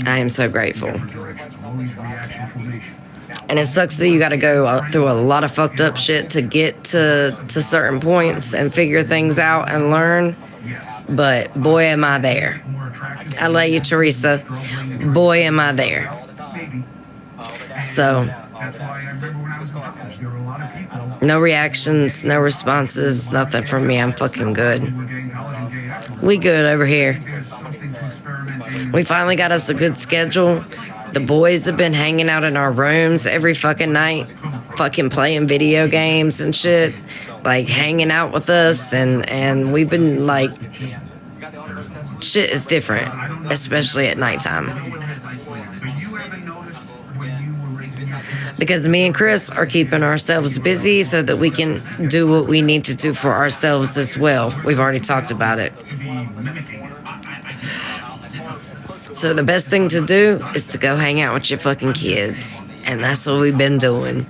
I am so grateful. And it sucks that you got to go through a lot of fucked up shit to get to certain points and figure things out and learn. But boy, am I there. I love you, Teresa. Boy, am I there. So, no reactions, no responses, nothing from me. I'm fucking good. We good over here. We finally got us a good schedule. The boys have been hanging out in our rooms every fucking night, fucking playing video games and shit, like hanging out with us, and we've been like, shit is different, especially at nighttime. Because me and Chris are keeping ourselves busy so that we can do what we need to do for ourselves as well. We've already talked about it. So the best thing to do is to go hang out with your fucking kids. And that's what we've been doing.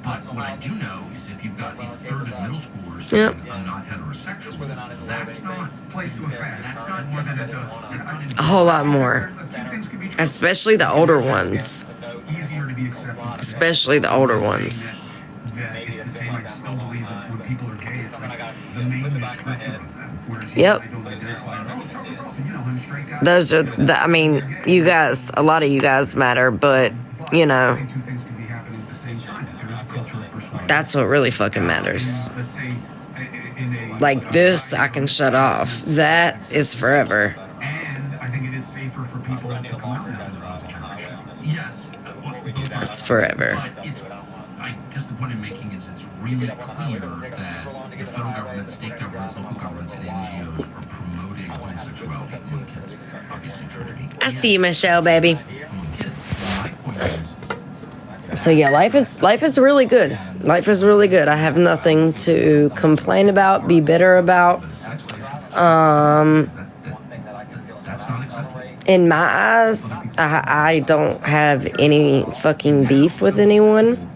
But what I do know is if you've got a third of middle schoolers yep. not heterosexual, that's not plays to a fad. That's not more than it does. A whole lot more. Especially the older ones. Easier to be accepted. Especially the older ones. That it's the same. I still believe that when people are gay, it's like the main descriptor of them. Whereas yep. Those are I mean, you guys, a lot of you guys matter, but you know, that's what really fucking matters. Like this, I can shut off. That is forever. And I think it is safer for people to come out as a generation. Yes. That's forever. I guess the point I'm making is it's really clear that the federal government, state governments, local governments, and NGOs are promoting homosexuality among kids. Obviously, Trinity. I see you, Michelle, baby. So yeah, life is really good. Life is really good. I have nothing to complain about, be bitter about. In my eyes, I don't have any fucking beef with anyone.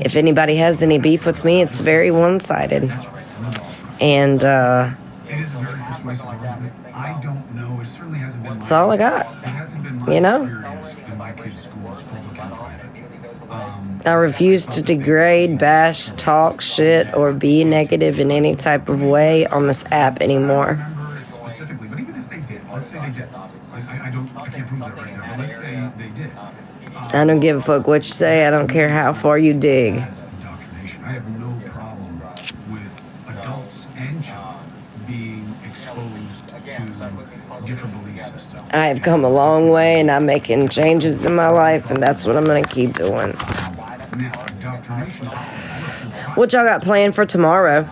If anybody has any beef with me, it's very one-sided. And that's all I got. You know? I refuse to degrade, bash, talk shit, or be negative in any type of way on this app anymore. I don't give a fuck what you say. I don't care how far you dig. I have no problem with adults and children being exposed to different belief systems. I have come a long way, and I'm making changes in my life, and that's what I'm going to keep doing. What y'all got planned for tomorrow?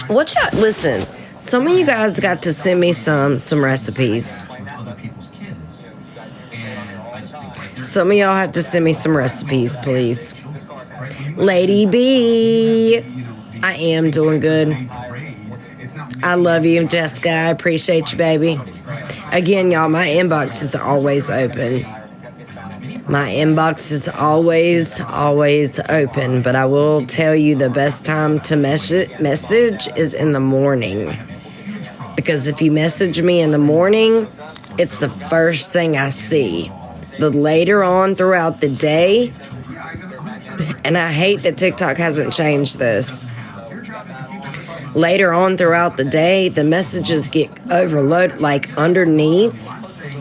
Listen, some of you guys got to send me some recipes. Some of y'all have to send me some recipes, please. Lady B, I am doing good. I love you, Jessica. I appreciate you, baby. Again, y'all, my inbox is always open. My inbox is always open, but I will tell you the best time to message is in the morning. Because if you message me in the morning, it's the first thing I see. The later on throughout the day, and I hate that TikTok hasn't changed this. Later on throughout the day, the messages get overloaded, like underneath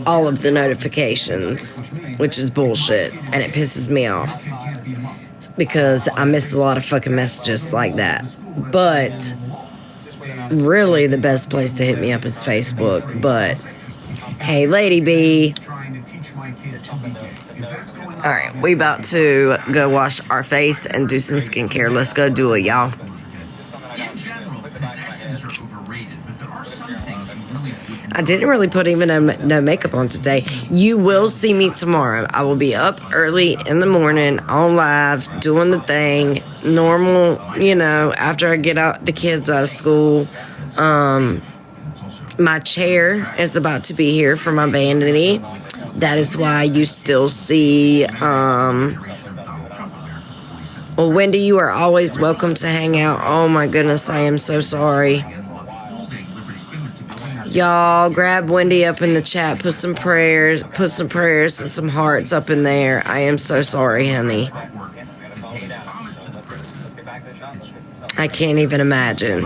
all of the notifications, which is bullshit, and it pisses me off because I miss a lot of fucking messages like that. But really, the best place to hit me up is Facebook. But hey, Lady B. All right, we about to go wash our face and do some skincare. Let's go do it, y'all. I didn't really put even no makeup on today. You will see me tomorrow. I will be up early in the morning on live doing the thing. Normal, you know, after I get the kids out of school. My chair is about to be here for my vanity. That is why you still see, well, Wendy, you are always welcome to hang out. Oh my goodness, I am so sorry. Y'all grab Wendy up in the chat. Put some prayers and some hearts up in there. I am so sorry, honey. I can't even imagine.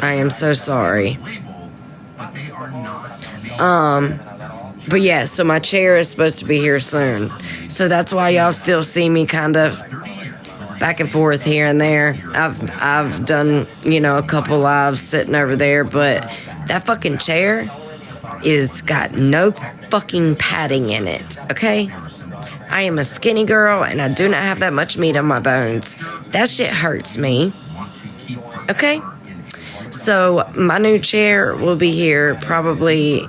I am so sorry. But yeah, so my chair is supposed to be here soon. So that's why y'all still see me kind of back and forth here and there. I've done, a couple lives sitting over there, but that fucking chair is got no fucking padding in it, okay? I am a skinny girl and I do not have that much meat on my bones. That shit hurts me. Okay? So my new chair will be here probably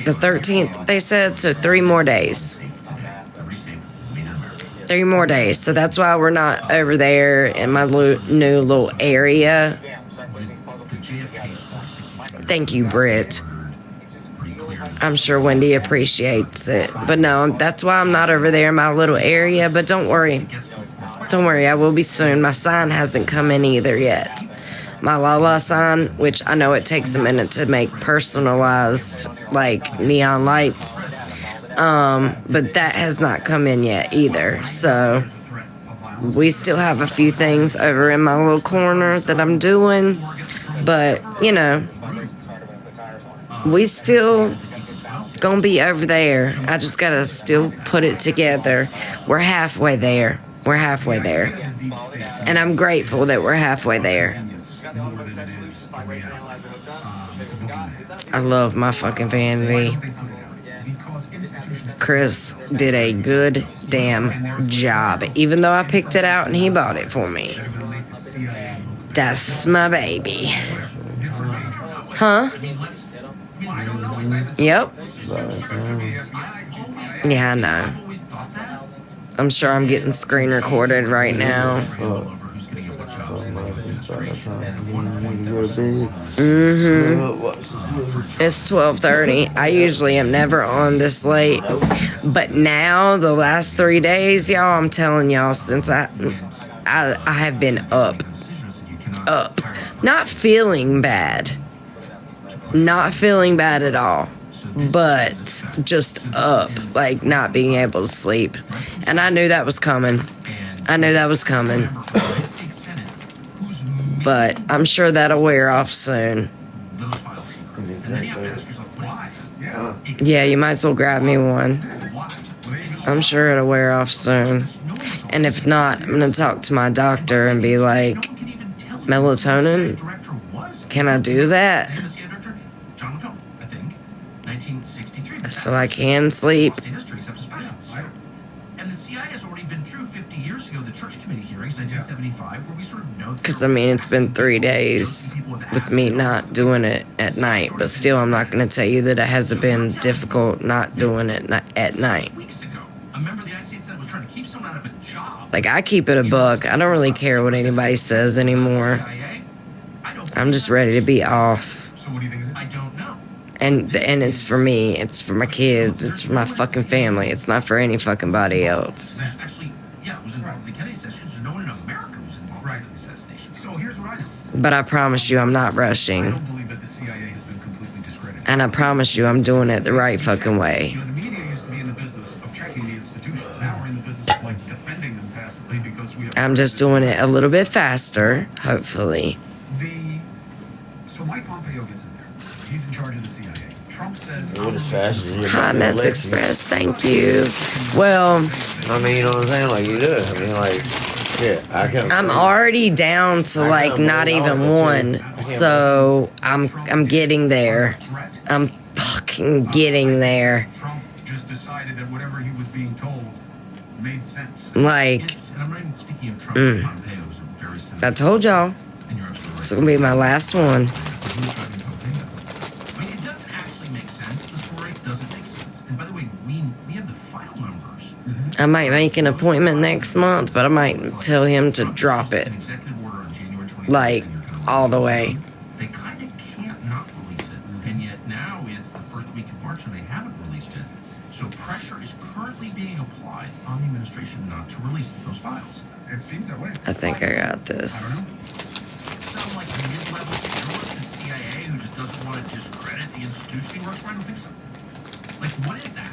the 13th, they said, so 3 more days. 3 more days. So that's why we're not over there in my new little area. Thank you, Britt. I'm sure Wendy appreciates it. But no, that's why I'm not over there in my little area. But don't worry. Don't worry, I will be soon. My sign hasn't come in either yet. My Lala sign, which I know it takes a minute to make personalized, like, neon lights. But that has not come in yet either. So we still have a few things over in my little corner that I'm doing. But, we still gonna be over there. I just gotta still put it together. We're halfway there. We're halfway there. And I'm grateful that we're halfway there. I love my fucking vanity. Chris did a good damn job, even though I picked it out and he bought it for me. That's my baby. Huh? Yep. Yeah, I know. I'm sure I'm getting screen recorded right now. It's 12:30. I usually am never on this late, but now the last 3 days, y'all, I'm telling y'all, since I have been up, not feeling bad at all, but just up, like not being able to sleep, and I knew that was coming. But I'm sure that'll wear off soon. Yeah, you might as well grab me one. I'm sure it'll wear off soon. And if not, I'm going to talk to my doctor and be like, melatonin? Can I do that? So I can sleep. Because, it's been 3 days with me not doing it at night. But still, I'm not going to tell you that it hasn't been difficult not doing it at night. Like, I keep it a buck. I don't really care what anybody says anymore. I'm just ready to be off. And it's for me. It's for my kids. It's for my fucking family. It's not for any fucking body else. But I promise you I'm not rushing. And I promise you I'm doing it the right fucking way. I'm just doing it a little bit faster, hopefully. So Mike Pompeo gets in there. He's in charge of the CIA. Trump says, Hi, Mess Express. Thank you. Well, you know what I'm saying? Like, you do it. Shit, I'm already down to like not even one. So I'm getting there. I'm fucking getting there. Trump just decided that whatever he was being told made sense. Like, I told y'all. It's gonna be my last one. It doesn't actually make sense. The story doesn't make sense. And by the way, we have the file numbers. I might make an appointment next month, but I might tell him to drop it. Like, all the way. They kind of can't not release it. And yet now it's the first week of March and they haven't released it. So pressure is currently being applied on the administration not to release those files. It seems that way. I think I got this. Sound like mid-level journalist at CIA who just doesn't want to discredit the institution he works for? I don't think so. Like, what is that?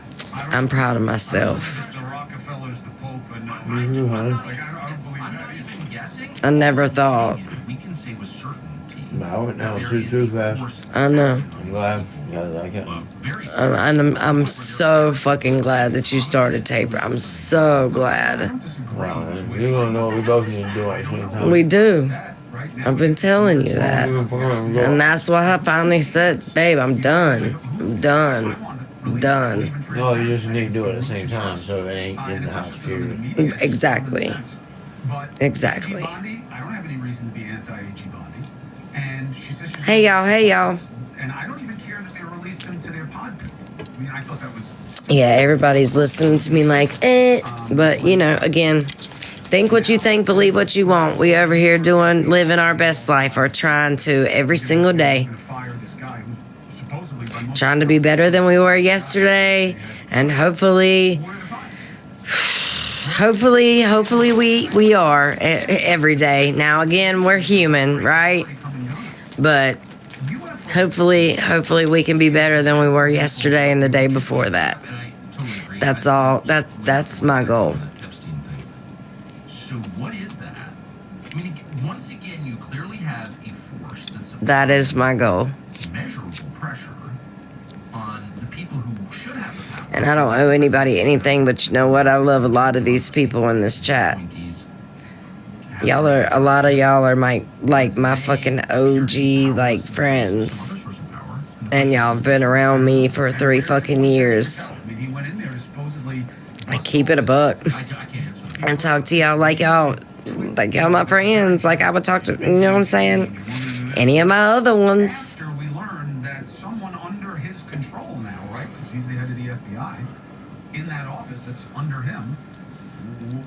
I'm proud of myself. The Rockefellers, the Pope, and Like, I don't believe I'm that not even guessing. I never thought. We can say with certainty. No, I went down that too there is a fast. force I know. I'm glad. Yeah, I can. very I'm so fucking glad that you started taper. I'm so glad. Well, you're gonna know what we both need to do at the same time. We do. I've been telling you that. And that's why I finally said, babe, I'm done. I'm done. I'm done. No, you just need to do it at the same time so it ain't in the house, period. Exactly. But Exactly. AG Bondi, I don't have any reason to be anti-AG Bondi. And she says she's Hey, y'all. Hey, y'all. And I don't even care that they released him to their pod people. I mean, I thought that was Yeah, everybody's listening to me like, eh. But, you know, again, think what you think, believe what you want. We over here living our best life, or trying to every single day. going to fire this guy who's supposedly by most Trying to be better than we were yesterday. And hopefully we are every day. Now, again, we're human, right? But hopefully we can be better than we were yesterday and the day before that. And I totally agree. That's all. That's my goal. Epstein thing. So what is that? I mean, once again, you clearly have a force that's That is my goal. measurable pressure on the people who should have the power. And I don't owe anybody anything, but you know what? I love a lot of these people in this chat. Appointees A lot of y'all are my fucking OG, like, friends. other source of power. And y'all have been around me for 3 fucking years. I mean, he went in there to supposedly. I keep it a buck. I can't answer that. And talk to y'all like y'all my friends. Like I would talk to, you know what I'm saying? Any of my other ones. After we learned that someone under his control now, right? Because he's the head of the FBI, in that office that's under him.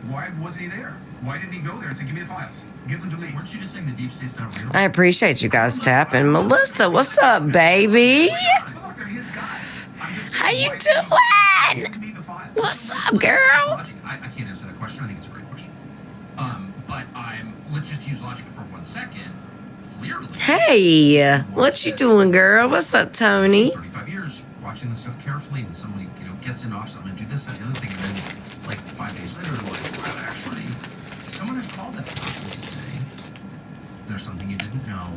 Why wasn't he there? Why didn't he go there and say, "Give me the files, give them to me"? Weren't you just saying the deep state's not real? I appreciate you guys tapping. Melissa, what's up, baby? Well, look, they're his guys. I'm just How you saying, doing? give me the files. What's up, girl? Logic. I can't answer that question. I think it's a great question. But let's just use logic for 1 second. Clearly. Hey, what you doing, girl? What's up, Tony? 35 years watching this stuff carefully, and somebody gets into office, I'm gonna do this, that, the other thing, and then like 5 days later, they're like, well, actually, someone has called that person to say there's something you didn't know.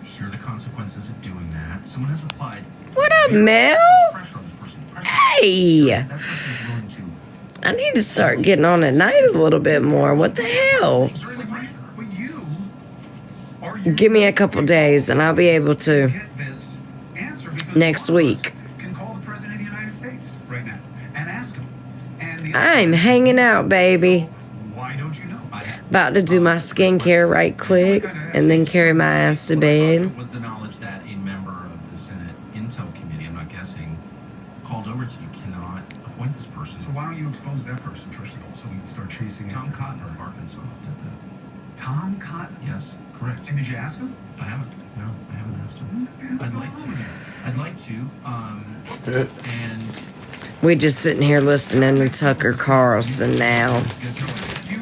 Here are the consequences of doing that. Someone has applied. What up, Mel? Pressure on this person. Hey, That person is willing to I need to start getting on at night a little bit more. What the hell? exert the pressure. But you Give me a couple days and I'll be able to get this answer because next one of us week. can call the president of the United States right now and ask him. And the I'm hanging out, baby. Why don't you know? About to do my skincare right quick and then carry my ass to bed. Was the knowledge that a member of the Senate Intel Committee, I'm not guessing, called over and said you cannot appoint this person. So why don't you expose that person first of all, so we can start chasing Tom after Cotton her? of Arkansas did that. Tom Cotton. Yes, correct. And did you ask him? I haven't. No, I haven't asked him. I'd like to. I'd like to. And We just sitting here listening to Tucker Carlson now. If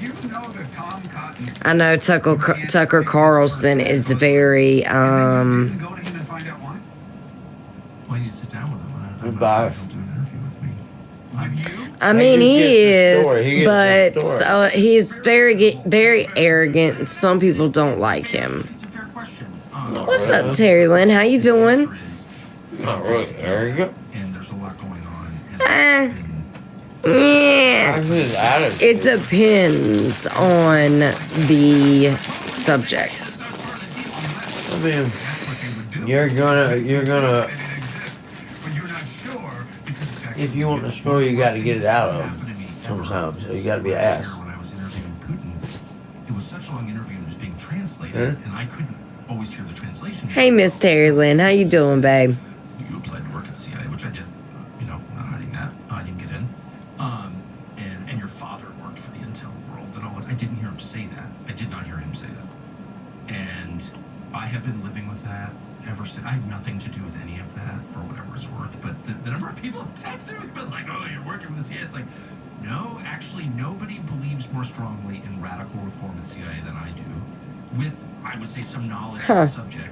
you know that Tom Cotton's I know Tucker Carlson is very didn't go to him and find out why? well, you sit down with him. I'm Goodbye. not sure he'll do an interview with me. With you? I mean, He he gets the story. He is, gets but the story. he's very arrogant. And some people don't like him. It's a fair question. What's up, Terry Lynn? How you doing? Not really. There you go. And there's a lot going on. Eh. And Yeah. That's his attitude. It depends on the subject. I mean, you're gonna. And it exists, but you're not sure because it's actually If you want the story, you got to get it out of happened to me sometimes. So you got to be When asked. I was interviewing Putin, it was such a long interview and it was being translated, Huh? and I couldn't always hear the translation. Hey, Miss Terry Lynn, how you doing, babe? You applied to work at CIA, which I did. Not hiding that. I didn't get in. And your father worked for the Intel world and all that. I didn't hear him say that. I did not hear him say that. And I have been living with that ever since. I have nothing to do with any of that, for whatever it's worth. But the number of people have texted me, been like, "Oh, you're working for the CIA." It's like, no, actually, nobody believes more strongly in radical reform at CIA than I do. with, I would say, some knowledge Huh. of the subject.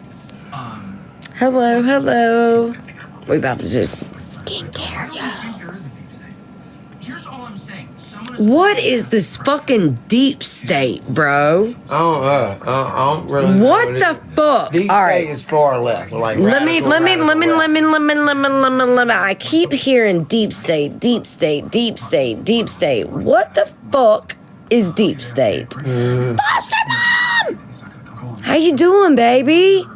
Hello. We about to do some skincare, I y'all. think there is a deep state. Here's all I'm saying. What is this fucking deep state, bro? I don't really know What it the is. fuck? Deep All state right. is far left. Like Let me. radical left. I keep hearing deep state. What the fuck is deep state? Foster mom! How you doing, baby?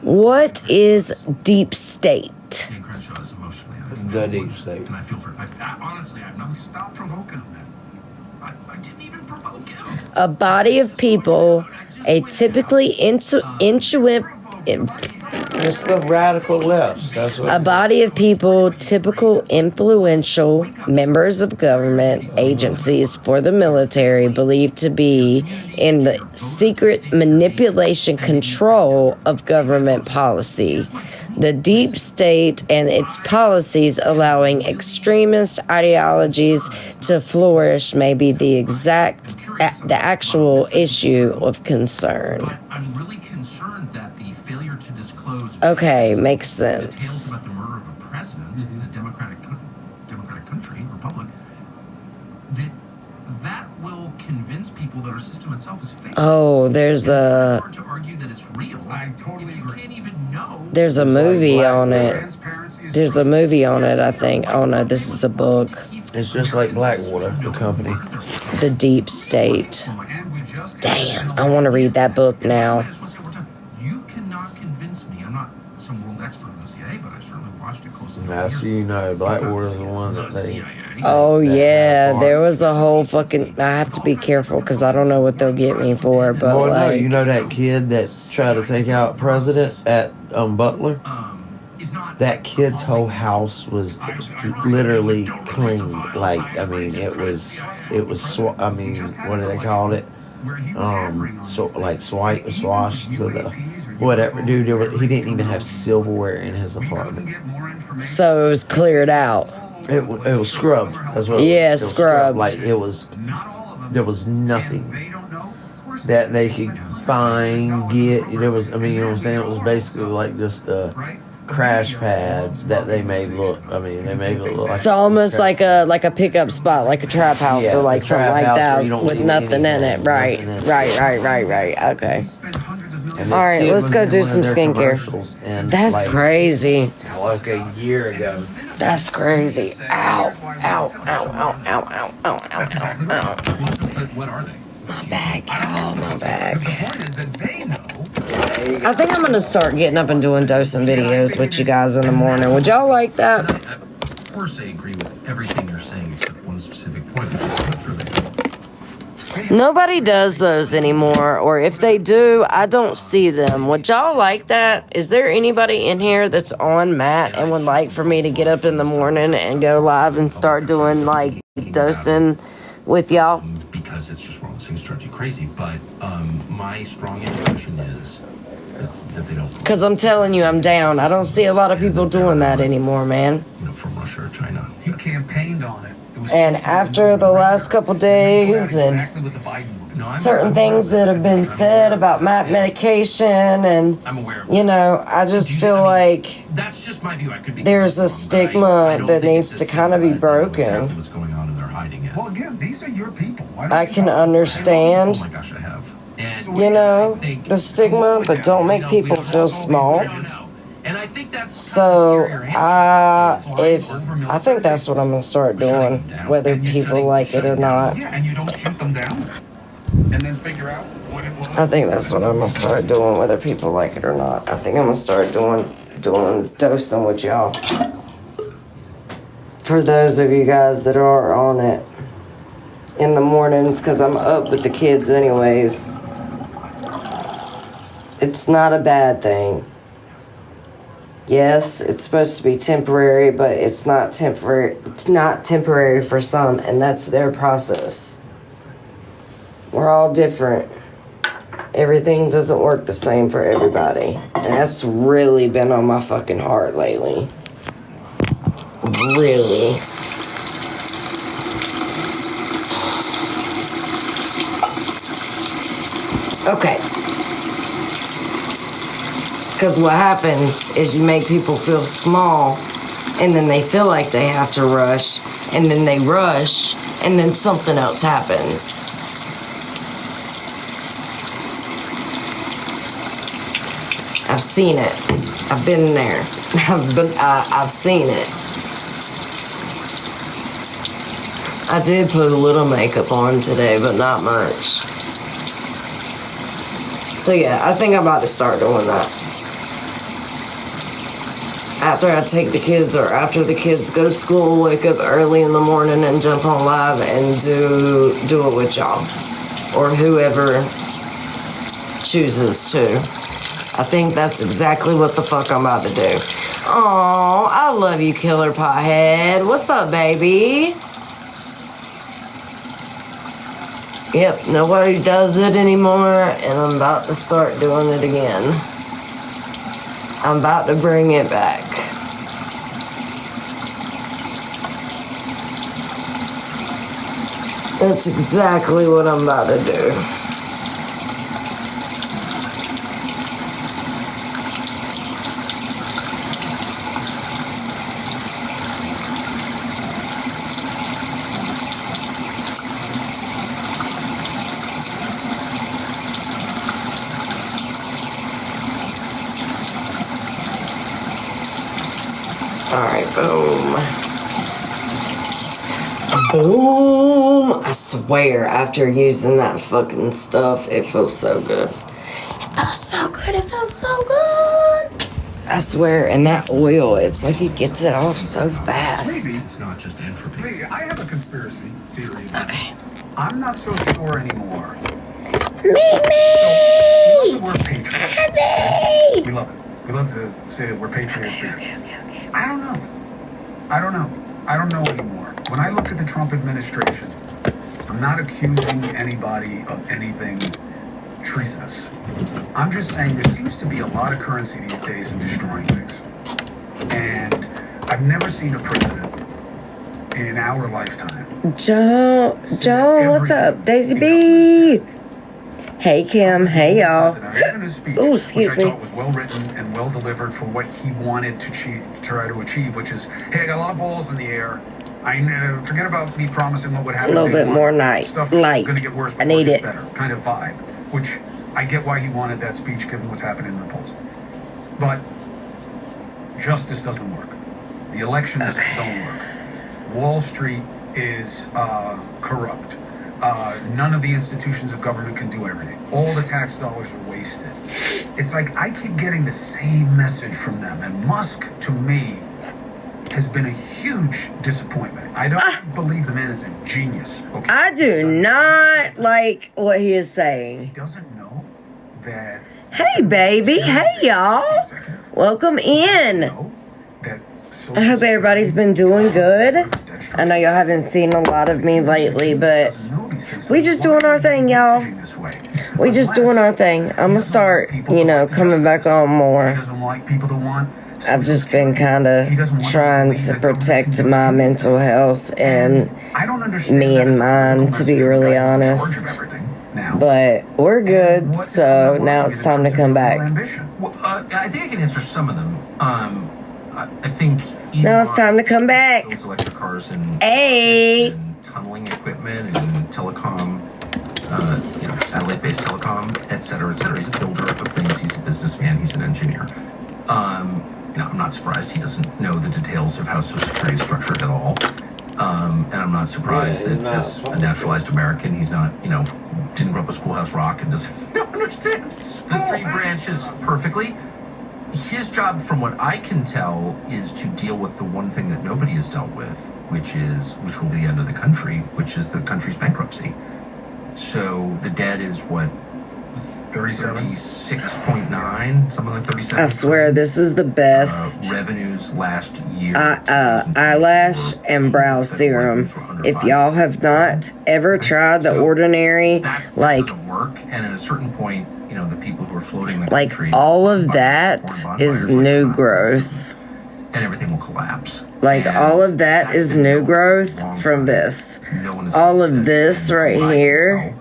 What is deep state? Dan Crenshaw is emotionally out of The control. deep state. And I feel for. Honestly, I've not. Stop provoking him then. I didn't even provoke him. A body of people, a typically It's the radical left. That's what a body of people, typical influential members of government agencies for the military, believed to be in the secret manipulation control of government policy. The deep state and its policies allowing extremist ideologies to flourish may be the actual issue of concern. But I'm really concerned that the failure to disclose. Okay, makes Details sense. about the murder of a president in a democratic country, republic, that will convince people that our system itself is fake. Oh, there's It's a hard to argue that it's real. I totally if you agree. can't even know. there's a movie on it. Transparency is There's a movie on it, I think. Oh no, this is a book. It's just like Blackwater, the company. The Deep State. And we just Damn, I want to read that book now. I just want to say one time, you cannot convince me. I'm not some world expert in the CIA, but I've certainly watched it closely. That's Blackwater's the one that they. Oh yeah, there was a whole fucking. I have to be careful because I don't know what they'll get me for, but Boy, no, like, you know that kid that tried to take out president at Butler? Is not That kid's whole house was literally cleaned. Like, I mean, it was, I mean, what do they call it? Swashed to the, whatever. Dude, he didn't even have silverware in his apartment. so it was cleared out. It was scrubbed. That's what Yeah, it was scrubbed. Like, there was nothing that they could find, get. There was, I mean, you know what I'm saying? It was basically like just a crash pad that they made look. I mean, they made it look like. So almost like a pickup spot, like a trap house Yeah, or like a something trap like house that where you don't with need nothing in anything, it. Right. nothing in it. Okay. And this All right, kid let's was go in do one of some their skincare. commercials, and That's like, crazy. Like a year ago. That's crazy. Ow. What are they? My back, y'all, my back. The point is that they know. I think I'm gonna start getting up and doing dosing videos with you guys in the morning. Would y'all like that? Of course, I agree with everything you're saying except one specific point, which is what are they? Nobody does those anymore, or if they do, I don't see them. Would y'all like that? Is there anybody in here that's on Matt and would like for me to get up in the morning and go live and start doing like dosing with y'all? Because it's just one of those things that drive you crazy. But my strong impression is that they don't. Because I'm telling you, I'm down. I don't see a lot of people doing that anymore, man. You know, from Russia or China. He campaigned on it. It was And after the last couple days and exactly what the Biden organization. certain things that have been said about Matt medication, and I'm aware of you know, I just feel like that's just my view. I could be there's a wrong, but stigma I don't that think needs it's to as kind of be simple as they know broken. exactly what's going on and they're hiding it. Well, again, these are your people. Why don't I you can talk? understand, Oh my gosh, I have. And you know, I think- the stigma, but don't make people feel small. And I think that's So I think that's what I'm gonna start doing, whether people like it or not. Yeah, and you don't shoot them down, and then figure out what it was. I think that's what I'm gonna start doing, whether people like it or not. I think I'm gonna start doing dosing with y'all. For those of you guys that are on it in the mornings, because I'm up with the kids anyways. It's not a bad thing. Yes, it's supposed to be temporary, but it's not temporary. It's not temporary for some, and that's their process. We're all different. Everything doesn't work the same for everybody. And that's really been on my fucking heart lately. Really. Okay. Because what happens is you make people feel small, and then they feel like they have to rush, and then they rush, and then something else happens. I've seen it. I've been there. I've seen it. I did put a little makeup on today, but not much. So yeah, I think I'm about to start doing that. After I take the kids, or after the kids go to school, wake up early in the morning and jump on live and do it with y'all. Or whoever chooses to. I think that's exactly what the fuck I'm about to do. Aw, I love you, Killer Pothead. What's up, baby? Yep, nobody does it anymore, and I'm about to start doing it again. I'm about to bring it back. That's exactly what I'm about to do. Alright, boom. Boom! I swear, after using that fucking stuff, it feels so good. It feels so good, it feels so good! I swear, and that oil, it's like it gets it off so fast. Maybe. It's not just entropy. Maybe. I have a conspiracy theory. Okay. I'm not so sure anymore. Me! So, we love the word patriot. Happy! We love it. We love to say that we're patriots. Okay. I don't know. I don't know anymore. When I look at the Trump administration, I'm not accusing anybody of anything treasonous. I'm just saying there seems to be a lot of currency these days in destroying things. And I've never seen a president in our lifetime. Joe, what's up? Daisy B! Hey, Kim. Hey, y'all. Oh, excuse me. Which I thought was well written and well delivered for what he wanted to try to achieve, which is, hey, I got a lot of balls in the air. Forget about me promising what would happen. A little bit more light. Stuff is going to get worse. I need it. Better kind of vibe, which I get why he wanted that speech given what's happening in the polls. But justice doesn't work. The elections don't work. Wall Street is corrupt. None of the institutions of government can do everything. All the tax dollars are wasted. It's like I keep getting the same message from them. And Musk, to me, has been a huge disappointment. I don't believe the man is a genius. Okay? I do not like what he is saying. He doesn't know that... Hey, baby. Hey, y'all. Welcome in. I hope everybody's been doing good. I know y'all haven't seen a lot of me lately, but we just doing our thing, y'all. We just doing our thing. I'm gonna start, coming back on more. I've just been kind of trying to protect my mental health and me and mine, to be really honest. But we're good, so now it's time to come back. Well, I think I can answer some of them. I think now it's time to come back. Builds electric cars and, and tunneling equipment and telecom, satellite-based telecom, et cetera, et cetera. He's a builder of things. He's a businessman. He's an engineer. I'm not surprised he doesn't know the details of how Social Security is structured at all. And I'm not surprised that as a naturalized American, he's not, didn't grow up with Schoolhouse Rock and doesn't understand the three branches perfectly. His job, from what I can tell, is to deal with the one thing that nobody has dealt with, which will be the end of the country, which is the country's bankruptcy. So the debt is what? 36.9, something like 37. I swear this is the best revenues last year. Eyelash and brow serum. If y'all have not ever tried the Ordinary, like, doesn't work, and at a certain point, the people who are floating the like country, all of that is new growth. And everything will collapse. Like all of that is new growth from this. All of this right here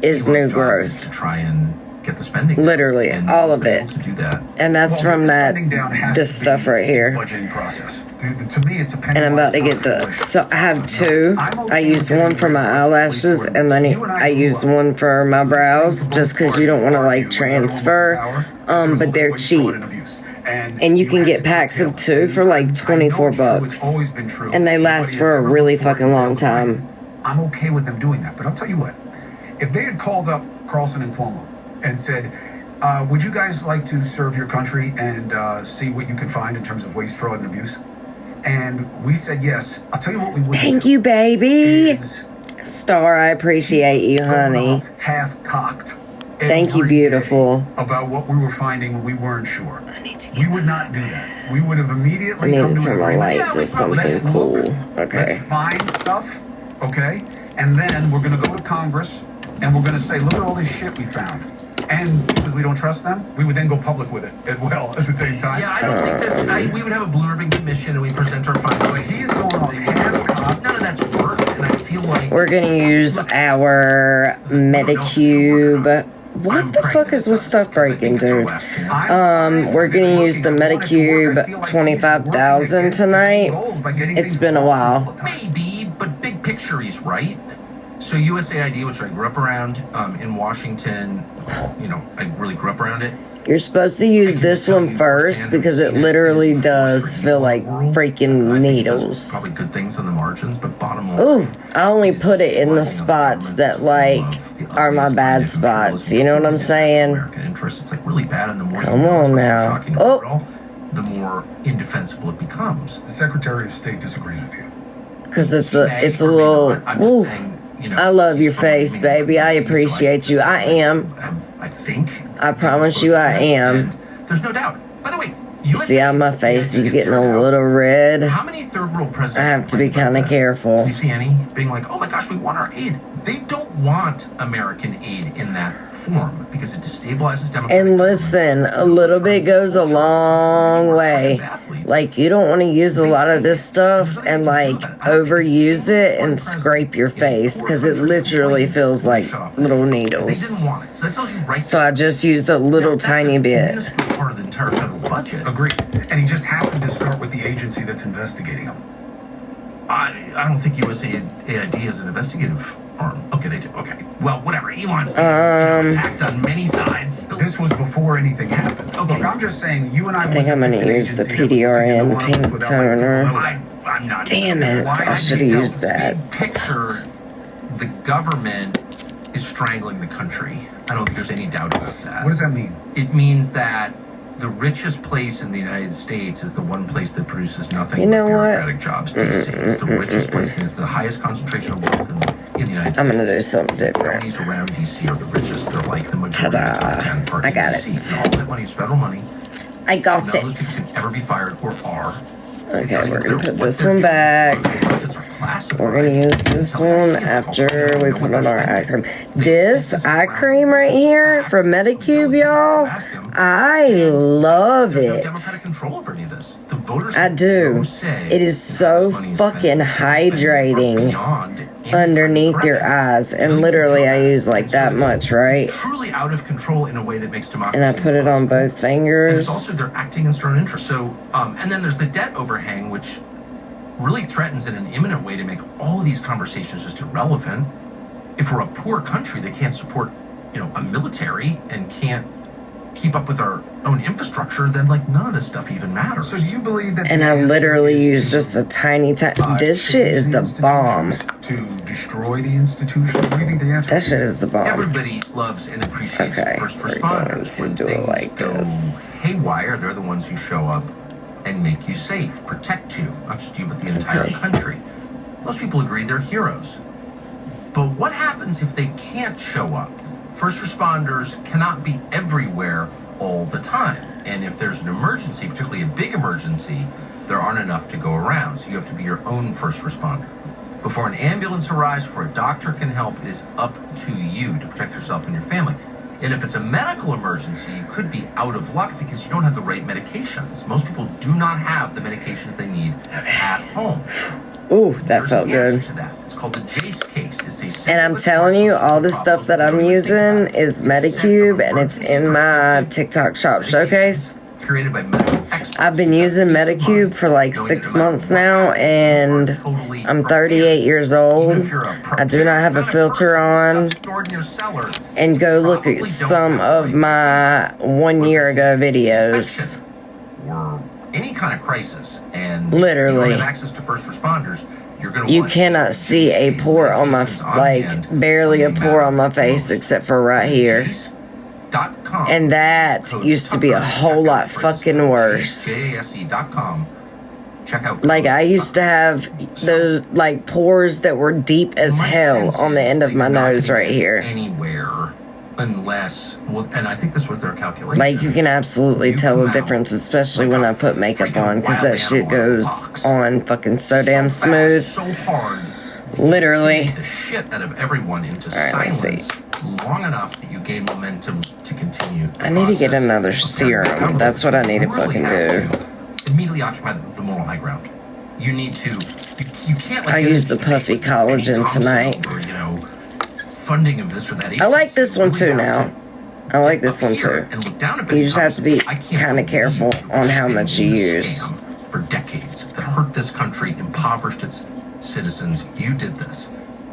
is Elon's new job growth. is to try and get the spending down. Literally, And all he's of been it. able to do that. And that's Well, from the that, spending down has this to stuff be right a here. budgeting process. To me, it's a penny And I'm about to wise, get the, pound foolish. so I have two. I use one for my eyelashes, and then I use one for my brows, just because you don't want to like transfer. But they're cheap. And you can get packs of 2 for like 24 bucks. And they last for a really fucking long time. I'm okay with them doing that, but I'll tell you what. If they had called up Carlson and Cuomo and said, would you guys like to serve your country and see what you can find in terms of waste, fraud, and abuse? And we said yes. I'll tell you what we would do. Thank you, baby. Is Star, I appreciate you, going honey. off half-cocked. Thank you, every day beautiful. About what we were finding when we weren't sure. I need to We would not do that. We would have I immediately need come to to an turn my agreement. light to Let's something cool. look, Okay. Let's find stuff, okay? And then we're going to go to Congress and we're going to say, look at all this shit we found. And because we don't trust them, we would then go public with it as well at the same time. Yeah, I don't think that's. We would have a blue ribbon commission and we present our But findings. he's going on half-cocked. None of that's worked, and I feel like We're gonna use our Medicube. What the fuck is with stuff breaking, dude? We're gonna use the Medicube 25,000 tonight. It's been a while. maybe, but big picture, he's right. So USAID, which I grew up around in Washington, I really grew up around it. You're supposed to use this one first because it literally does feel like freaking needles. Probably good things on the margins, but bottom line. Ooh, I only put it in the spots that like are my bad spots. You know what I'm saying? American interest. It's like really bad in the more. Come on now. Oh. The more indefensible it becomes. The Secretary of State disagrees with you. Because it's a little. I'm Ooh, just saying, I love your face, baby. I appreciate you. I am. I think. I promise you, I am. And there's no doubt. By the way, You see how my face is getting a little red? How many third world presidents? I have to be kind of careful. Do you see any being like, oh my gosh, we want our aid? They don't want American aid in that form because it destabilizes democratic. And listen, a little bit goes a long way. Like, you don't want to use a lot of this stuff and like overuse it and scrape your face because it literally feels like little They needles. didn't want it. So that tells you right So I just used a little tiny bit. That's a minuscule part of the entire federal budget. Agreed. And he just happened to start with the agency that's investigating him. I don't think USAID is an investigative arm. Okay, they do. Okay. Well, whatever. Elon's been attacked on many sides. This was before anything happened. Okay. Look, I'm just saying, you and I think I'm gonna use the PDRN pink toner. I'm not. Damn it, Why I should have used that. Big picture, the government is strangling the country. I don't think there's any doubt about that. What does that mean? It means that the richest place in the United States is the one place that produces nothing You know but what? bureaucratic jobs. DC. It's the richest place, and it's the highest concentration of wealth in the United States. I'm gonna do something different. Counties around DC are the richest. They're like the majority of the top 10 part I of got DC. it. And all that money is federal money. I got None of those it. people can ever be fired or are. It's Okay, like we're they're- gonna put what this they're one doing, back. their budgets are classified. We're gonna use this one after we put on our eye cream. This eye cream right here from Medicube, y'all, I love There's no it. democratic control over any of this. The voters I have do. no say It is so in how this money is fucking spent. hydrating Beyond any underneath your correction. eyes, and literally I use like that much, right? It's truly out of control in a way that makes democracy And I put it on impossible. both And it's also fingers. they're acting in their own interest. So, and then there's the debt overhang, which really threatens in an imminent way to make all of these conversations just irrelevant. If we're a poor country that can't support, a military and can't keep up with our own infrastructure, then like none of this stuff even matters. So do you believe that? And the I answer literally is use to, just a tiny. This to shit use is the bomb. institutions, to destroy the institution. What do you think the answer That is? shit is the bomb. Everybody loves and appreciates Okay, first we're responders. going to When do it things like go this. haywire, they're the ones who show up and make you safe, protect you, not just you, but the entire Okay. country. Most people agree they're heroes. But what happens if they can't show up? First responders cannot be everywhere all the time. And if there's an emergency, particularly a big emergency, there aren't enough to go around. So you have to be your own first responder. Before an ambulance arrives, before a doctor can help, it is up to you to protect yourself and your family. And if it's a medical emergency, you could be out of luck because you don't have the right medications. Most people do not have the medications they need at home. Ooh, that felt good. It's called the Jace case. And I'm telling you, all the stuff that I'm using is Medicube, and it's in my TikTok shop showcase. I've been using Medicube for like 6 months now, and I'm 38 years old. I do not have a filter on. And go look at some of my 1 year ago videos. Or any kind of crisis, and literally, you don't have access to first responders. You cannot see a pore on my, like, barely a pore on my face except for right here. And that used to be a whole lot fucking worse. Like, I used to have those, like, pores that were deep as hell on the end of my nose right here. Anywhere, unless, well, and I think this was their calculation. Like, you can absolutely tell the difference, especially when I put makeup on, because that shit goes on fucking so damn smooth. So hard. Literally. The shit out of everyone into Alright, let's see. Long enough that you gain momentum to continue. I need to get another serum. That's what I need to fucking do. Immediately occupy the moral high ground. You need to. You can't. Like, I use the puffy collagen tonight. Or, you know, funding of this or that. I like this one too now. I like this one too. You just have to be kind of careful on how much you use. For decades, that hurt this country, impoverished its citizens. You did this,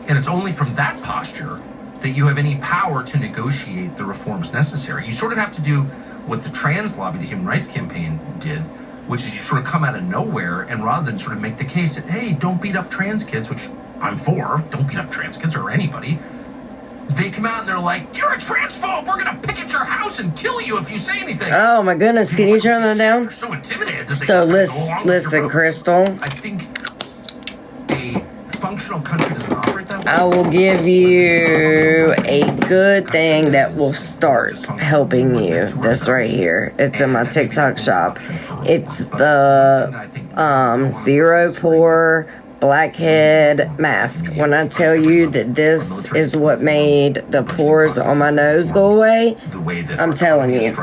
and it's only from that posture that you have any power to negotiate the reforms necessary. You sort of have to do what the trans lobby, the Human Rights Campaign, did, which is you sort of come out of nowhere, and rather than sort of make the case that, hey, don't beat up trans kids, which I'm for, don't beat up trans kids or anybody, they come out and they're like, you're a transphobe, we're gonna picket your house and kill you if you say anything. Oh my goodness, can you turn that down? They're so intimidated. That So they just go along with your listen, vote. Crystal. I think a functional country doesn't operate that way. I will give you a good thing that will start helping you. This right here. It's in my TikTok shop. It's the zero pore blackhead mask. When I tell you that this is what made the pores on my nose go away, I'm telling you.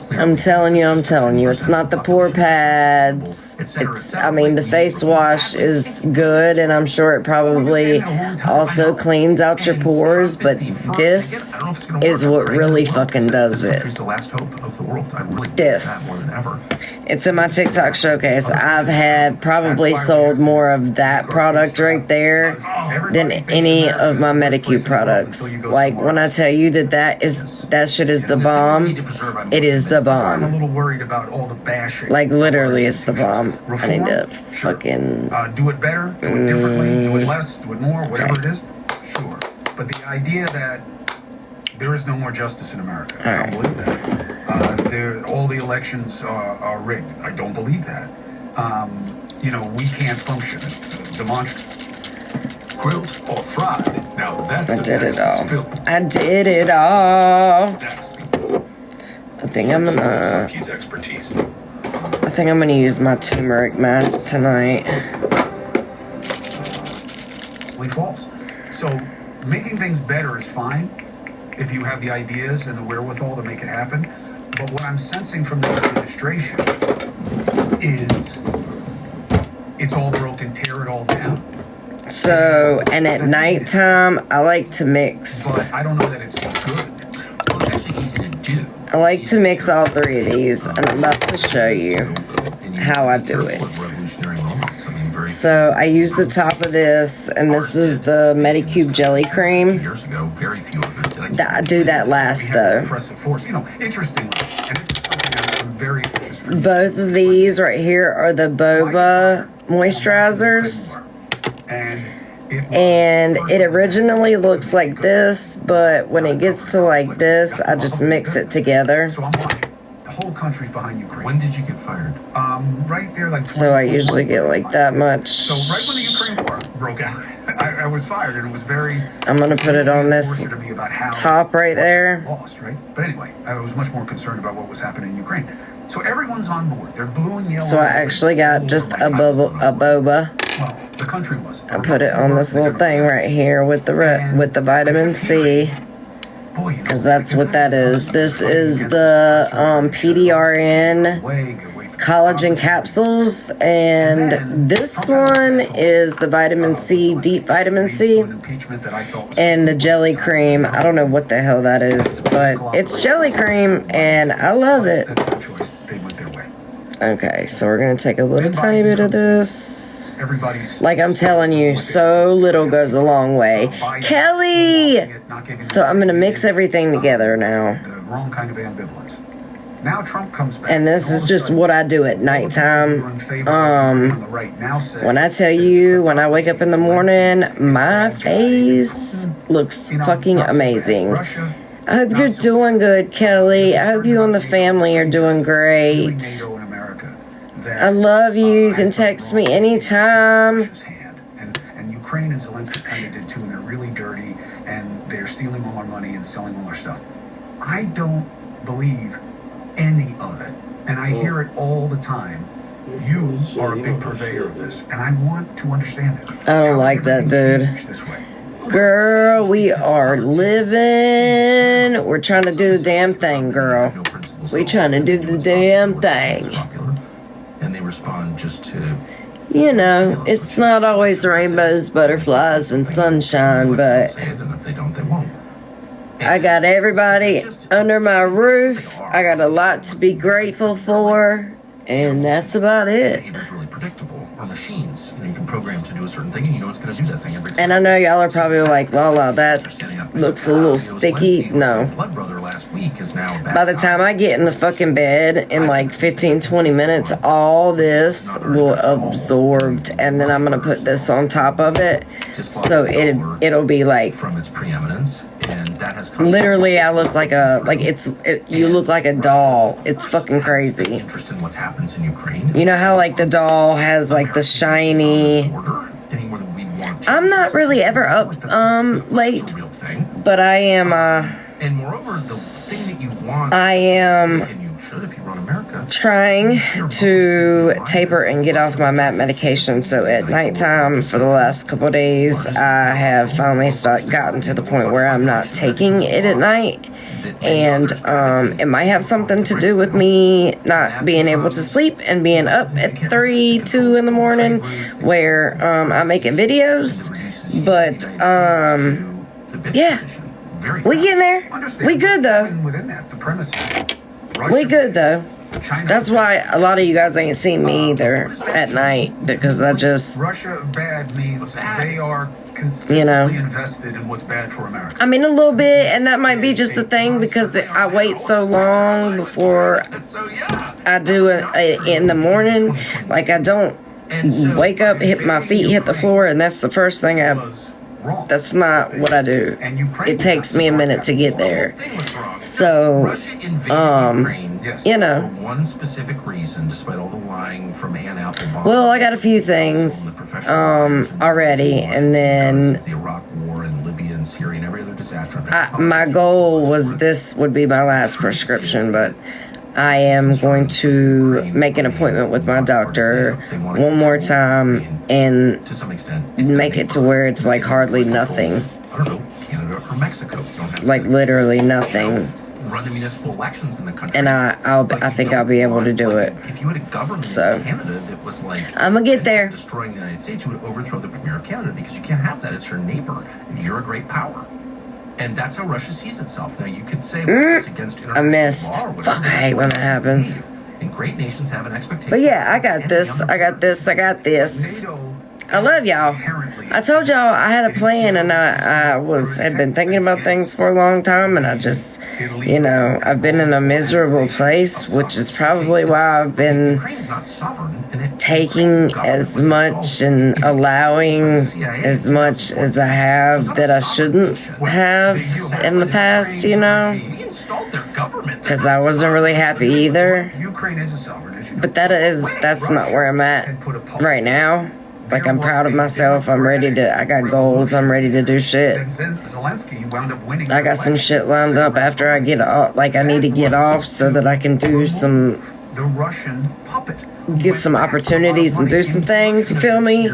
I'm telling you, it's not the pore pads. It's, I mean, the face wash is good, and I'm sure it probably also cleans out your pores, but this is what really fucking does it. This. It's in my TikTok showcase. I've had probably sold more of that product right there than any of my Medicube products. Like, when I tell you that shit is the bomb, it is the bomb. I'm a little worried about all the bashing. Like, literally, it's the bomb. I need to fucking... do it better, do it differently, do it less, do it more, whatever it is. Sure. But the idea that there is no more justice in America, I don't believe that. All the elections are rigged. I don't believe that. You know, we can't function. Grilled or fried. Now that's I did it all. I did it all. I think I'm gonna use my turmeric mask tonight. False. So making things better is fine if you have the ideas and the wherewithal to make it happen. But what I'm sensing from this administration is it's all broken, tear it all down. So, and at nighttime, I like to mix. But I don't know that it's good. Well, it's actually easy to do. I like to mix all three of these, and I'm about to show you how I do it. So I use the top of this, and this is the Medicube jelly cream. Years ago, very few of it. I do that last though. You know, interestingly, and this is something I'm very interested in. Both of these right here are the boba moisturizers. And it originally looks like this, but when it gets to like this, I just mix it together. So I'm watching. The whole country's behind Ukraine. When did you get fired? Right there, like. So I usually get like that much. So right when the Ukraine war broke out, I was fired, and it was very. I'm gonna put it on this top right there. Lost, right? But anyway, I was much more concerned about what was happening in Ukraine. So everyone's on board. They're blue and yellow. So I actually got just a boba. Well, the country was. I put it on this little thing right here with the vitamin C, because that's what that is. This is the PDRN collagen capsules, and this one is the vitamin C, deep vitamin C, and the jelly cream. I don't know what the hell that is, but it's jelly cream, and I love it. Okay, so we're gonna take a little tiny bit of this. Like I'm telling you, so little goes a long way. Kelly! So I'm gonna mix everything together now. The wrong kind of ambivalence. Now Trump comes back. And this is just what I do at nighttime. When I tell you, when I wake up in the morning, my face looks fucking amazing. I hope you're doing good, Kelly. I hope you and the family are doing great. I love you. You can text me anytime. And Ukraine and Zelensky kind of did too, and they're really dirty, and they're stealing all our money and selling all our stuff. I don't believe any of it, and I hear it all the time. You are a big purveyor of this, and I want to understand it. I don't like that, dude. Girl, we are living. We're trying to do the damn thing, girl. We trying to do the damn thing. And they respond just to, you know, it's not always rainbows, butterflies, and sunshine, but and if they don't, they won't. I got everybody under my roof. I got a lot to be grateful for, and that's about it. Behavior's really predictable. Or machines, you can program to do a certain thing, and you know it's going to do that thing every time. And I know y'all are probably like, Lala, that looks a little sticky. No. Blood brother last week is now back. By the time I get in the fucking bed in like 15-20 minutes, all this will absorb, and then I'm gonna put this on top of it, so it'll be like from its preeminence, and that has literally I look like you look like a doll. It's fucking crazy. Interest in what happens in Ukraine. You know how like the doll has like the shiny. I'm not really ever up late, but I am and moreover, the thing that you want, I am and you should if you run America, trying to taper and get off my MAP medication. So at nighttime for the last couple of days, I have finally gotten to the point where I'm not taking it at night. And it might have something to do with me not being able to sleep and being up at 3, 2 in the morning where I'm making videos. But yeah, we getting there. We good though. We good though. That's why a lot of you guys ain't seen me either at night, because I just Russia bad means they are consistently invested in what's bad for America. I mean a little bit, and that might be just the thing because I wait so long before I do it in the morning. Like I don't wake up, hit my feet, hit the floor, and that's the first thing that's not what I do. It takes me a minute to get there. So, you know. For one specific reason, despite all the lying from Ann Applebaum. Well, I got a few things already, and then the Iraq War and Libya and Syria and every other disaster. my goal was this would be my last prescription, but I am going to make an appointment with my doctor one more time and to some extent, make it to where it's like hardly nothing. I don't know, Canada or Mexico. You don't have Like literally nothing. Run the municipal elections in the country. And I think I'll be able to do it. If you had a government So, in Canada that was like I'm gonna get there. destroying the United States, you would overthrow the premier of Canada because you can't have that. It's your neighbor. You're a great power. And that's how Russia sees itself. Now you could say well, it's against I missed. law or whatever. Fuck, I hate when that happens. And great nations have an expectation. But yeah, I got this. I got this. I got this. I love y'all. I told y'all I had a plan, and I had been thinking about things for a long time, and I just, you know, I've been in a miserable place, which is probably why I've been taking as much and allowing as much as I have that I shouldn't have in the past, you know, because I wasn't really happy either. But that's not where I'm at right now. Like, I'm proud of myself. I'm ready to, I got goals. I'm ready to do shit. I got some shit lined up after I get off. Like, I need to get off so that I can do get some opportunities and do some things. You feel me?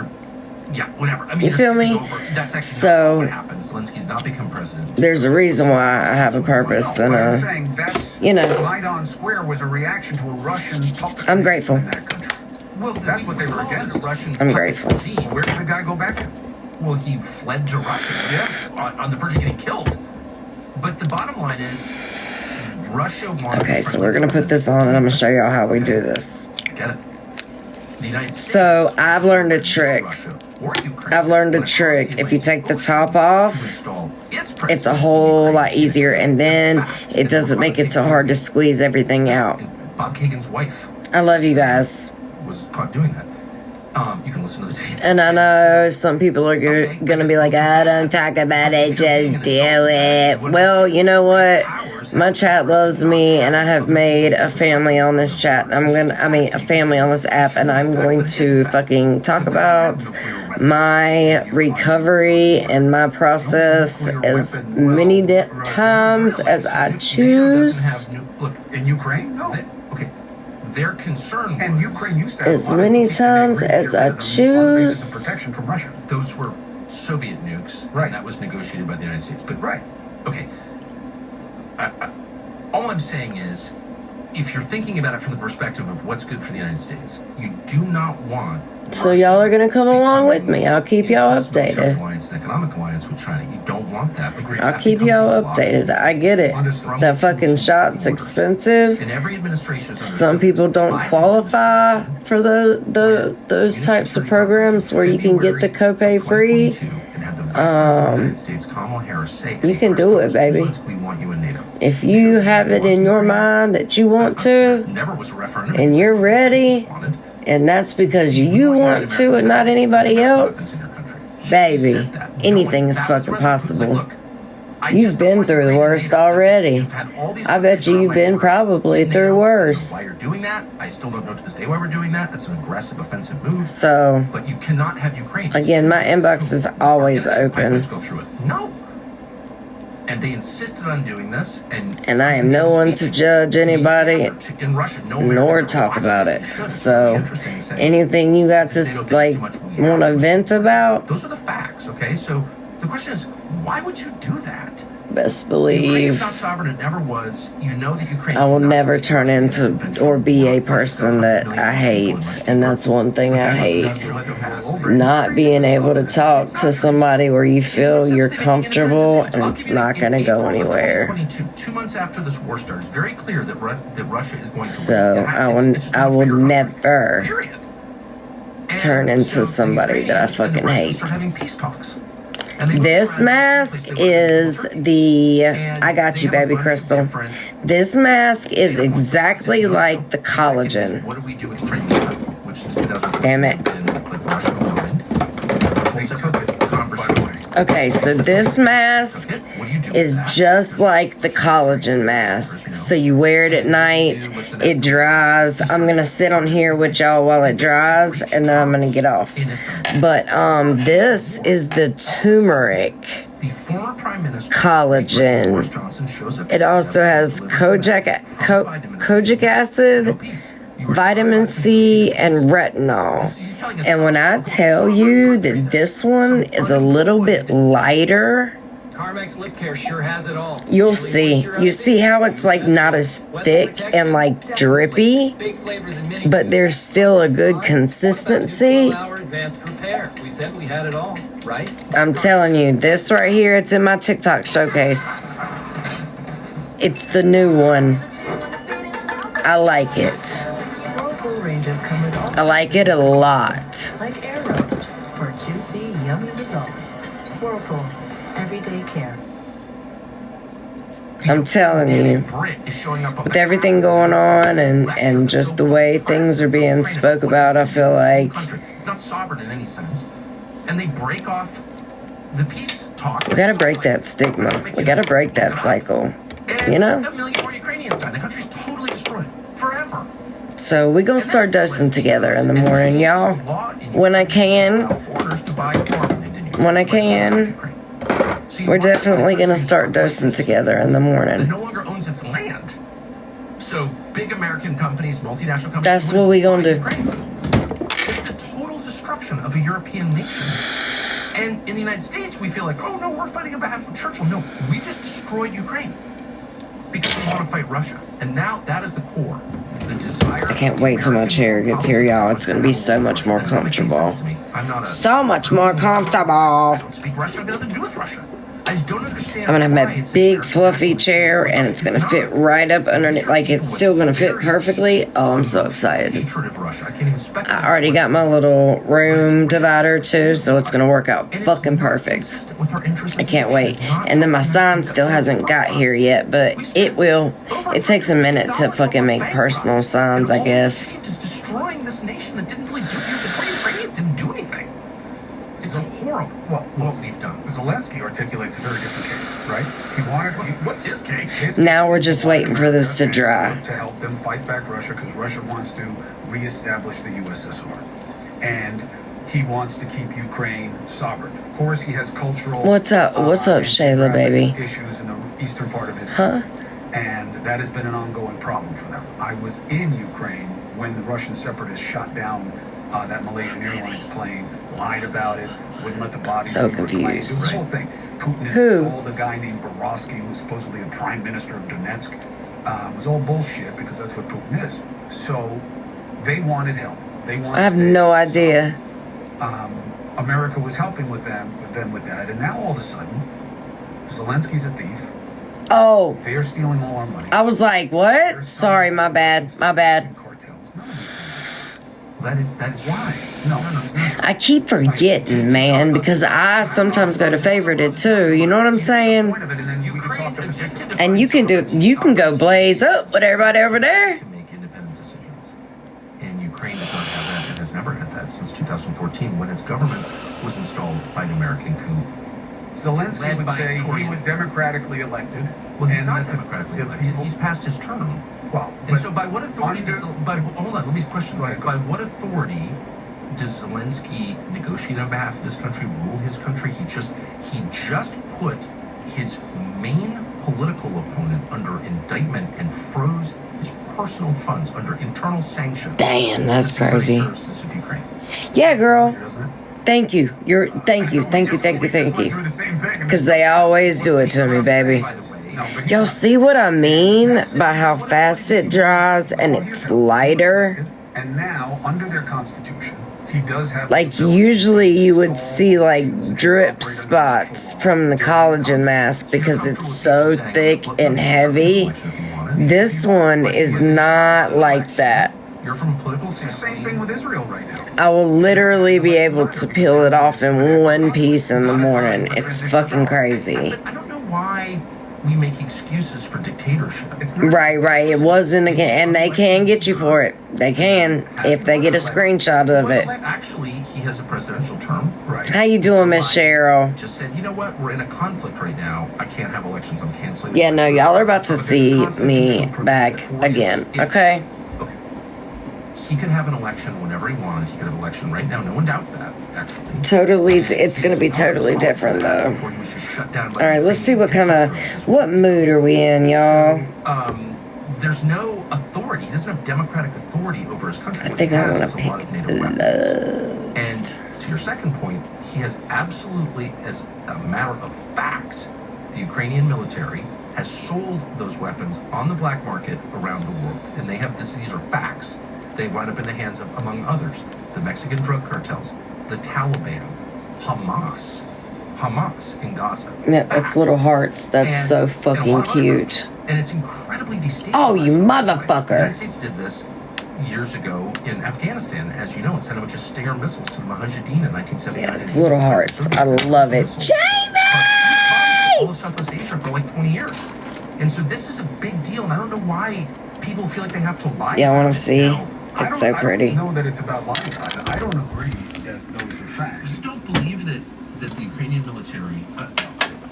Yeah, whatever. I mean, You feel me? That's actually So, what happened. Zelensky did not become president. There's a reason why I have a purpose, and I'm saying that's you know, Maidan Square was a reaction to a Russian puppet I'm grateful. in that country. Well, That's what they were against. I'm grateful. Where did the guy go back to? Well, he fled to Russia. Yeah, on the verge of getting killed. But the bottom line is, Russia wants. Okay, so we're gonna put this on, and I'm gonna show y'all how we do this. Get it? The United States, So I've learned a trick. Russia, or Ukraine, I've learned a trick. If you take the top off, it's a whole lot easier, and then it doesn't make it so hard to squeeze everything out. Bob Kagan's wife I love you guys. was caught doing that. You can listen to the tape. And I know some people are gonna be like, I don't talk about it, just do it. Well, you know what? My chat loves me, and I have made a family on this chat. A family on this app, and I'm going to fucking talk about my recovery and my process as many times as I choose. Look, In Ukraine? No. okay, their concern was And Ukraine used to have As a lot of many nukes, and they times agreed to as get I rid of them on the basis of choose. protection from Russia. those were Soviet nukes, Right. and that was negotiated by the United States. But Right. okay, all I'm saying is, if you're thinking about it from the perspective of what's good for the United States, you do not want. So y'all are gonna come along with me. I'll keep y'all Military updated. alliance and economic alliance with China. You don't want that because I'll that keep becomes y'all a block. updated. I get it. That fucking shot's expensive. And every administration is Some people don't qualify for those types of programs where you can get the copay free. You can do it, baby. We want you in NATO. If you have it in your mind that you want to, Never was a referendum. and you're ready, and that's because you want to and not anybody else, baby, anything is fucking possible. You've been through the worst already. I bet you've been probably through worse. Why you're doing that? I still don't know to this day why we're doing that. That's an aggressive, offensive move. So, But you cannot have Ukraine. again, my inbox is always open. Go through it. No. And they insisted on doing this, And I am no one to judge anybody in Russia, nor talk about it. So, anything you got to like want to vent about, those are the facts, okay? So the question is, why would you do that? best Ukraine is believe not sovereign. It never was. You know that Ukraine. I will never turn into or be a person that I hate. And that's one thing I hate. Not being able to talk to somebody where you feel you're comfortable and it's not going to go anywhere. 2 months after this war started, it's very clear that Russia is going to. So I will never Period. turn into somebody that I fucking hate. This mask is I got you, baby Crystal. This mask is exactly like the collagen. What do we do with Crimea, which is 2014? Damn it. They took it, by the way. Okay, so this mask is just like the collagen mask. So you wear it at night, it dries. I'm gonna sit on here with y'all while it dries, and then I'm gonna get off. But this is the turmeric collagen. It also has kojic acid, vitamin C, and retinol. And when I tell you that this one is a little bit lighter, Carmex Lip Care sure has it all. you'll see. You see how it's like not as thick and like drippy, Big flavors and mini. but there's still a good consistency. 12-hour advanced repair. We said we had it all, right? I'm telling you, this right here, it's in my TikTok showcase. It's the new one. I like it. Whirlpool ranges come with all I like it a lot. like air roast for juicy, yummy results. Whirlpool, everyday care. I'm telling you, with everything going on and just the way things are being spoke about, I feel like not sovereign in any sense, and they break off the peace talks. we gotta break that stigma. We gotta break that cycle. You know? A million more Ukrainians died. The country's totally destroyed forever. So we gonna start dosing together in the morning, y'all. When I can. When I can. We're definitely gonna start dosing together in the It morning. no longer owns its land. So big American companies, multinational companies. That's what we gonna do. It's the total destruction destruction of a European nation. And in the United States, we feel like, oh no, we're fighting on behalf of Churchill. No, we just destroyed Ukraine because we want to fight Russia. And now that is the core. The desire. I can't wait till my chair gets here, y'all. It's going to be so much more comfortable. So much more comfortable. I don't speak Russian. I have nothing to do with Russia. I just don't understand. I'm going to have my big fluffy chair and it's going to fit right up underneath. Like it's still going to fit perfectly. Oh, I'm so excited. I already got my little room divider too, so it's going to work out fucking perfect. I can't wait. And then my sign still hasn't got here yet, but it will. It takes a minute to fucking make personal signs, I guess. Destroying this nation that didn't really do the Ukrainians didn't do anything. It's horrible. Well, what we've done. Zelensky articulates a very different case, right? He wanted. What's his case? Now we're just waiting for this to dry. To help them fight back Russia because Russia wants to reestablish the USSR, and he wants to keep Ukraine sovereign. Of course, he has cultural. What's up? What's up, Shayla, baby? Issues in the eastern part of his country, and that has been an ongoing problem for them. I was in Ukraine when the Russian separatists shot down that Malaysian Airlines plane, lied about it, wouldn't let the body so be confused. reclaimed. It was the whole thing. Putin installed a guy named Borowski, who was supposedly the prime minister of Donetsk. It was all bullshit because that's what Putin is. So they wanted help. They wanted. I have no idea. America was helping with them with that, and now all of a sudden, Zelensky's a thief. Oh. They're stealing all our money. I was like, what? Sorry, my bad. My bad. That is why. No, it's not. I keep forgetting, man, because I sometimes go to favorited too. You know what I'm saying? And you can go blaze up with everybody over there. To make independent decisions. And Ukraine does not have that and has never had that since 2014 when its government was installed by an American coup. Zelensky would say he was democratically elected. Well, he's not democratically elected. He's passed his term. Well, and so by what authority hold on, let me question. By what authority does Zelensky negotiate on behalf of this country, rule his country? He just put his main political opponent under indictment and froze his personal funds under internal sanctions. Damn, that's crazy. Services of Ukraine. Yeah, girl. Thank you. Thank you. Because they always do it to me, baby. Y'all see what I mean by how fast it dries and it's lighter? And now, under their constitution, he does have. Like, usually you would see, like, drip spots from the collagen mask because it's so thick and heavy. This one is not like that. You're from a political It's the same thing with Israel right now. I will literally be able to peel it off in one piece in the morning. It's fucking crazy. I don't know why we make excuses for dictatorship. Right. It wasn't again, and they can get you for it. They can if they get a screenshot of it. Actually, he has a presidential term. Right. How you doing, Miss Cheryl? Just said, you know what? We're in a conflict right now. I can't have elections. I'm canceling. Yeah, no, y'all are about to see me back again. Okay. He could have an election whenever he wanted. He could have an election right now. No one doubts that, actually. Totally, it's going to be totally different, though. All right, let's see what mood are we in, y'all? There's no authority. He doesn't have democratic authority over his country. I think I want to pick love. And to your second point, he has absolutely, as a matter of fact, the Ukrainian military has sold those weapons on the black market around the world. And they have these are facts. They wind up in the hands of, among others, the Mexican drug cartels, the Taliban, Hamas in Gaza. Yeah, that's little hearts. That's so fucking cute. And it's incredibly destabilizing. Oh, you motherfucker. The United States did this years ago in Afghanistan, as you know, and sent a bunch of Stinger missiles to the Mujahideen in 1979. Yeah, it's little hearts. I love it. Jamie! All of Southwest Asia for like 20 years. And so this is a big deal, and I don't know why people feel like they have to lie. Yeah, I want to see. It's so pretty. I don't know that it's about lying about it. I don't agree that those are facts. You don't believe that the Ukrainian military...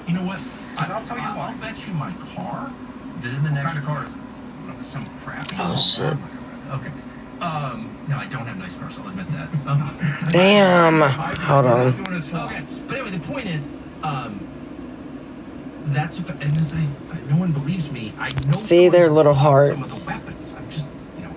you know what? I'll tell you what. I'll bet you my car that in the next... What kind of car is it? Some crappy... Oh, shit. Okay. No, I don't have nice cars, I'll admit that. Damn. Hold on. Okay. But anyway, the point is... that's... And as no one believes me, I know... See their little hearts. Some of the weapons. I'm just...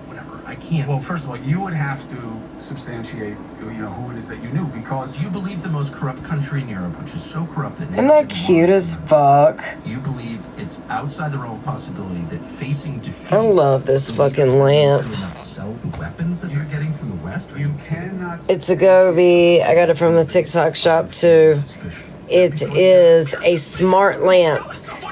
whatever. I can't. Well, first of all, you would have to substantiate, who it is that you knew, because Do you believe the most corrupt country in Europe, which is so corrupt that Isn't that cute as fuck? you believe it's outside the realm of possibility that facing defeat? I love this fucking lamp. Sell the weapons that they're getting from the West. you cannot. It's a Gobi. I got it from the TikTok shop too. It is a smart lamp.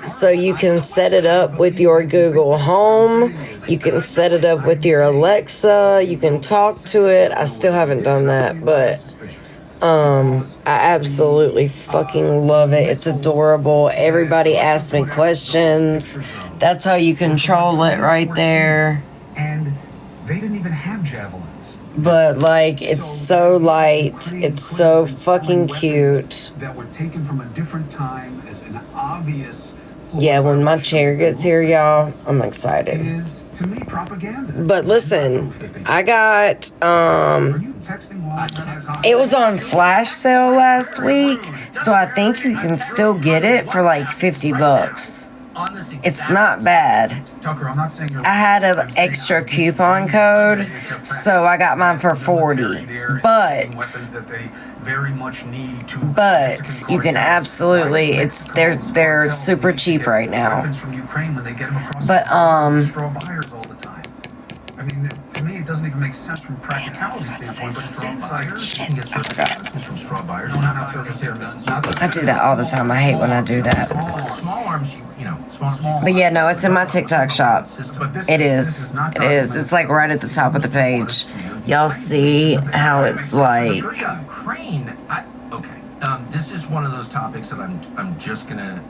So you can set it up with your Google Home. You can set it up with your Alexa. You can talk to it. I still haven't done that, but I absolutely fucking love it. It's adorable. Everybody asks me questions. That's how you control it right there. And they didn't even have javelins. But like, it's so light. It's so fucking cute. That were taken from a different time as an obvious. Yeah, when my chair gets here, y'all, I'm excited. Is to me propaganda. But listen, I got Are you texting while it was on flash sale last week, so I think you can still get it for like $50. It's not bad. Tucker, I'm not saying you're. I had an extra coupon code, so I got mine for 40. But weapons that they very much need to. But you can absolutely, they're super cheap right now. Weapons from Ukraine when they get them across. But straw buyers all the time. I mean, to me, it doesn't even make sense from practicality standpoint. But straw buyers, You can get surface weapons from straw buyers. no, not surface there. I do that all the time. I hate when I do that. Small arms, small. But yeah, no, it's in my TikTok shop. But this It this is. not It is. It's like right at the top of the page. Y'all see how it's like. Ukraine. Okay. This is one of those topics that I'm just gonna.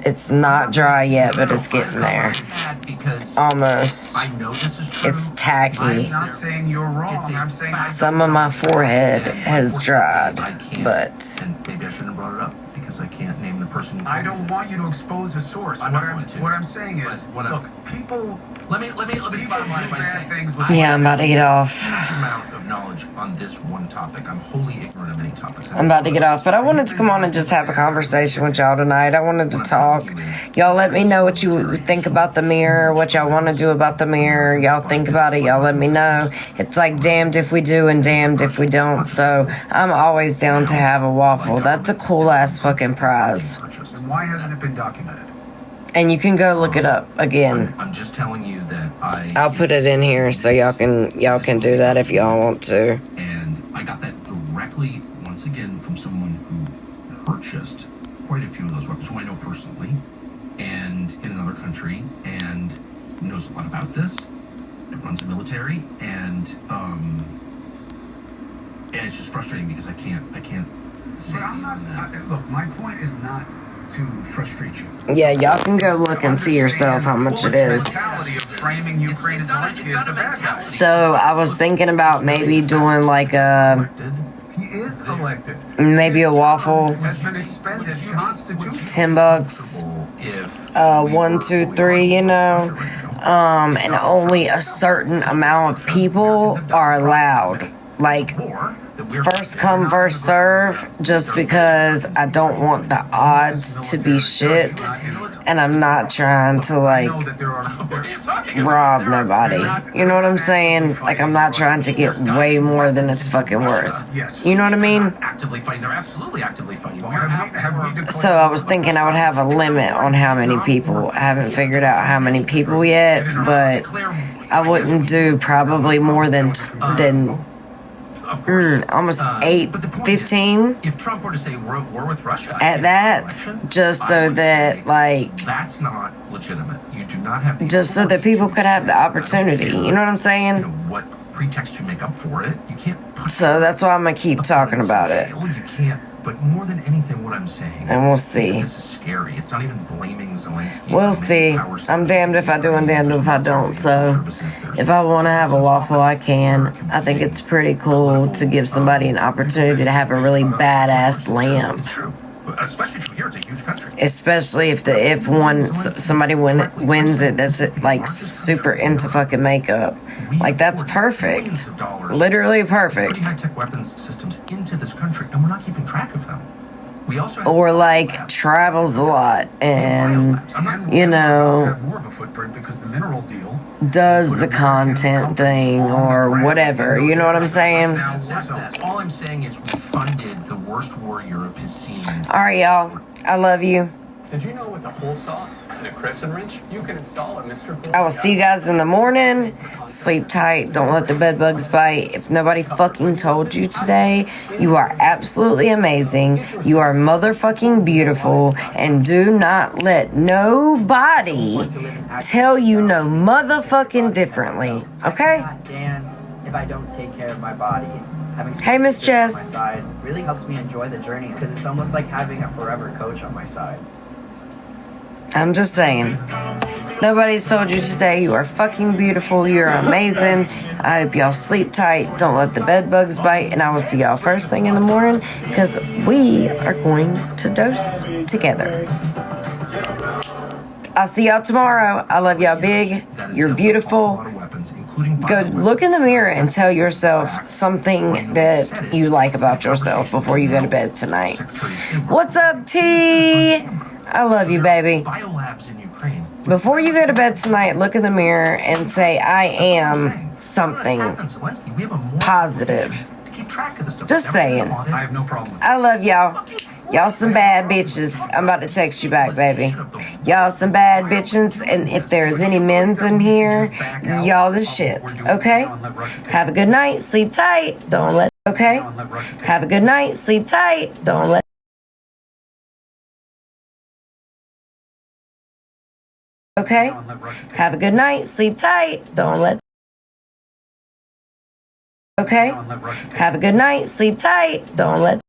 It's not dry yet, but it's getting there. Because Almost. I know this is true. It's tacky. I'm not saying you're wrong. I'm saying Some of my forehead has dried, but And maybe I shouldn't have brought it up because I can't name the person who. I don't want you to expose a source. I'm not going to. What I'm saying is, But what look, people Let me people bottom do line by bad saying. things with. yeah, I'm about to get off. Huge amount of knowledge on this one topic. I'm wholly ignorant of many topics. I'm about to get off, but I wanted to come on and just have a conversation with y'all tonight. I wanted to talk. Y'all let me know what you think about the mirror, what y'all want to do about the mirror. Y'all think about it. Y'all let me know. It's like damned if we do and damned if we don't. So I'm always down to have a waffle. That's a cool ass fucking prize. And why hasn't it been documented? And you can go look it up again. I'm just telling you that I'll put it in here so y'all can do that if y'all want to. And I got that directly, once again, from someone who purchased quite a few of those weapons, who I know personally, and in another country, and knows a lot about this. It runs a military, and it's just frustrating because I can't say. But I'm not. Look, my point is not to frustrate you. Yeah, y'all can go look and see yourself how much it is. The mentality of framing Ukraine as Zelensky as the bad guy. So I was thinking about maybe doing like He is elected. maybe a His waffle, term has been expended constitutionally. $10. If 1, 2, 3, you know. And only a certain amount of people are allowed. Like first come, first serve, just because I don't want the odds to be shit, and I'm not trying to like rob nobody. You know what I'm saying? Like I'm not trying to get way more than it's fucking worth. You know what I mean? actively fighting, they're absolutely actively fighting. So I was thinking I would have a limit on how many people. I haven't figured out how many people yet, but I wouldn't do probably more than almost 8, 15 If Trump were to say war with Russia at that, just so that like that's not legitimate. You do not have the just so that people could have the opportunity. You know what I'm saying? What pretext you make up for it. You can't. So that's why I'm gonna keep talking about it. You can't. But more than anything, what I'm saying. And we'll is that see. This is scary. It's not even blaming Zelensky. We'll see. I'm damned if I do and damned if I don't. So if I want to have a waffle, I can. I think it's pretty cool to give somebody an opportunity to have a really badass lamp. It's true. Especially true here. It's a huge country. Especially if somebody wins it that's like super into fucking makeup. Like that's perfect. Literally perfect. Putting high-tech weapons systems into this country, and we're not keeping track of them. We also have Or like travels a lot and I'm not you know have more of a footprint because the mineral deal does the content thing or whatever. You know what I'm saying? Now, all I'm saying is we funded the worst war Europe has seen. All right, y'all. I love you. Did you know with a hole saw and a crescent wrench, you can install a Mr. Cool? I will see you guys in the morning. Sleep tight. Don't let the bed bugs bite. If nobody fucking told you today, you are absolutely amazing. You are motherfucking beautiful. And do not let nobody tell you no motherfucking differently. Okay? Dance if I don't take care of my body. Having Hey, Miss Jess. on my side really helps me enjoy the journey because it's almost like having a forever coach on my side. I'm just saying. Nobody's told you today you are fucking beautiful. You're amazing. I hope y'all sleep tight. Don't let the bed bugs bite. And I will see y'all first thing in the morning because we are going to dose together. I'll see y'all tomorrow. I love y'all big. You're beautiful. Go look in the mirror and tell yourself something that you like about yourself before you go to bed tonight. What's up, T? I love you, baby. Before you go to bed tonight, look in the mirror and say, I am something positive. Just saying. I have no problem with I love y'all. Y'all some bad bitches. I'm about to text you back, baby. Y'all some bad bitches, and if there's any men's in here, y'all the shit, okay? Have a good night. Sleep tight. Don't let, okay? Have a good night. Sleep tight. Don't let. Okay? Have a good night. Sleep tight. Don't let. Okay? Have a good night. Sleep tight. Don't let.